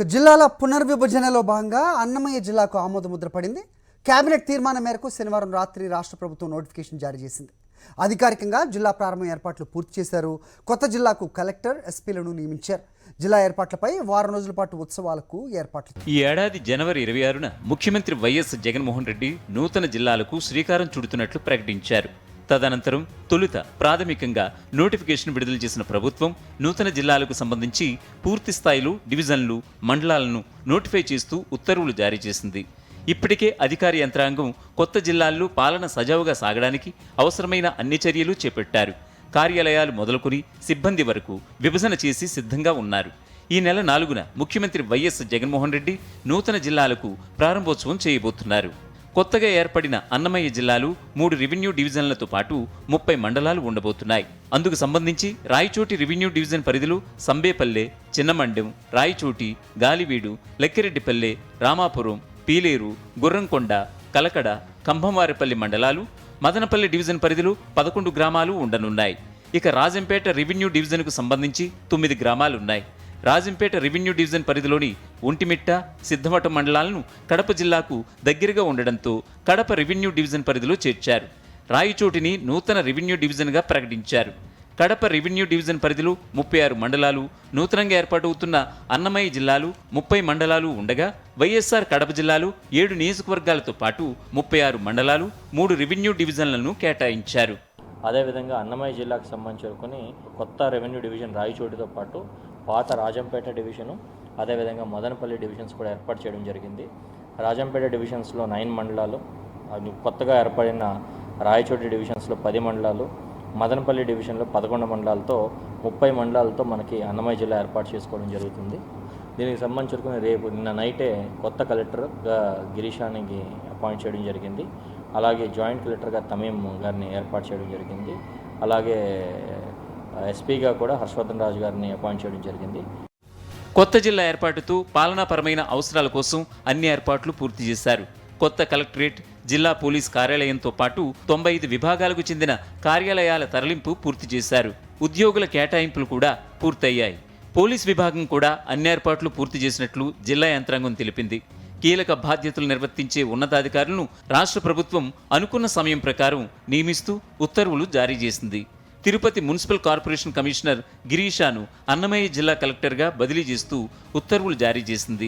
జిల్లాల పునర్విభజనలో భాగంగా అన్నమయ్య జిల్లాకు ఆమోదముద్ర పడింది. కేబినెట్ తీర్మానం మేరకు శనివారం రాత్రి రాష్ట్ర ప్రభుత్వం నోటిఫికేషన్ జారీ చేసింది. అధికారికంగా జిల్లా ప్రారంభ ఏర్పాట్లు పూర్తి చేశారు. కొత్త జిల్లాకు కలెక్టర్, ఎస్పీలను నియమించారు. జిల్లా ఏర్పాట్లపై వారం రోజుల పాటు ఉత్సవాలకు ఏర్పాట్లు. ఈ ఏడాది జనవరి 26న ముఖ్యమంత్రి వైఎస్ జగన్మోహన్ రెడ్డి నూతన జిల్లాలకు శ్రీకారం చుడుతున్నట్లు ప్రకటించారు. తదనంతరం తొలుత ప్రాథమికంగా నోటిఫికేషన్ విడుదల చేసిన ప్రభుత్వం నూతన జిల్లాలకు సంబంధించి పూర్తి స్థాయిలో డివిజన్లు, మండలాలను నోటిఫై చేస్తూ ఉత్తర్వులు జారీ చేసింది. ఇప్పటికే అధికార యంత్రాంగం కొత్త జిల్లాల్లో పాలన సజావుగా సాగడానికి అవసరమైన అన్ని చర్యలు చేపట్టారు. కార్యాలయాలు మొదలుకొని సిబ్బంది వరకు విభజన చేసి సిద్ధంగా ఉన్నారు. ఈ నెల 4న ముఖ్యమంత్రి వైఎస్ జగన్మోహన్ రెడ్డి నూతన జిల్లాలకు ప్రారంభోత్సవం చేయబోతున్నారు. కొత్తగా ఏర్పడిన అన్నమయ్య జిల్లాలు 3 రెవెన్యూ డివిజన్లతో పాటు 30 మండలాలు ఉండబోతున్నాయి. అందుకు సంబంధించి రాయచోటి రెవెన్యూ డివిజన్ పరిధిలో సంబేపల్లె, చిన్నమండెం, రాయచోటి, గాలివీడు, లెక్కిరెడ్డిపల్లె, రామాపురం, పీలేరు, గుర్రంకొండ, కలకడ, కంభంవారిపల్లి మండలాలు, మదనపల్లి డివిజన్ పరిధిలో 11 గ్రామాలు ఉండనున్నాయి. ఇక రాజంపేట రెవెన్యూ డివిజన్కు సంబంధించి 9 గ్రామాలున్నాయి. రాజంపేట రెవెన్యూ డివిజన్ పరిధిలోని ఒంటిమిట్ట, సిద్ధవటం మండలాలను కడప జిల్లాకు దగ్గరగా ఉండడంతో కడప రెవెన్యూ డివిజన్ పరిధిలో చేర్చారు. రాయచోటిని నూతన రెవెన్యూ డివిజన్గా ప్రకటించారు. కడప రెవెన్యూ డివిజన్ పరిధిలో 36 మండలాలు, నూతనంగా ఏర్పాటవుతున్న అన్నమయ్య జిల్లాలు 30 మండలాలు ఉండగా వైఎస్ఆర్ కడప జిల్లాలో 7 నియోజకవర్గాలతో పాటు 36 మండలాలు, 3 రెవెన్యూ డివిజన్లను కేటాయించారు. అదేవిధంగా అన్నమయ్య జిల్లాకు సంబంధించుకొని కొత్త రెవెన్యూ డివిజన్ రాయచోటితో పాటు పాత రాజంపేట డివిజను, అదేవిధంగా మదనపల్లి డివిజన్స్ కూడా ఏర్పాటు చేయడం జరిగింది. రాజంపేట డివిజన్స్లో 9 మండలాలు, కొత్తగా ఏర్పడిన రాయచోటి డివిజన్స్లో 10 మండలాలు, మదనపల్లి డివిజన్లో 11 మండలాలతో 30 మండలాలతో మనకి అన్నమయ్య జిల్లా ఏర్పాటు చేసుకోవడం జరుగుతుంది. దీనికి సంబంధించుకుని రేపు నిన్న నైటే కొత్త కలెక్టర్గా గిరీషానికి అపాయింట్ చేయడం జరిగింది. అలాగే జాయింట్ కలెక్టర్గా తమీం గారిని ఏర్పాటు చేయడం జరిగింది. అలాగే ఎస్పీగా కూడా హర్షవర్ధన్ రాజు గారిని అపాయింట్ చేయడం జరిగింది. కొత్త జిల్లా ఏర్పాటుతో పాలనాపరమైన అవసరాల కోసం అన్ని ఏర్పాట్లు పూర్తి చేశారు. కొత్త కలెక్టరేట్, జిల్లా పోలీస్ కార్యాలయంతో పాటు 95 విభాగాలకు చెందిన కార్యాలయాల తరలింపు పూర్తి చేశారు. ఉద్యోగుల కేటాయింపులు కూడా పూర్తయ్యాయి. పోలీస్ విభాగం కూడా అన్ని ఏర్పాట్లు పూర్తి చేసినట్లు జిల్లా యంత్రాంగం తెలిపింది. కీలక బాధ్యతలు నిర్వర్తించే ఉన్నతాధికారులను రాష్ట్ర ప్రభుత్వం అనుకున్న సమయం ప్రకారం నియమిస్తూ ఉత్తర్వులు జారీ చేసింది. తిరుపతి మున్సిపల్ కార్పొరేషన్ కమిషనర్ గిరీషాను అన్నమయ్య జిల్లా కలెక్టర్గా బదిలీ చేస్తూ ఉత్తర్వులు జారీ చేసింది.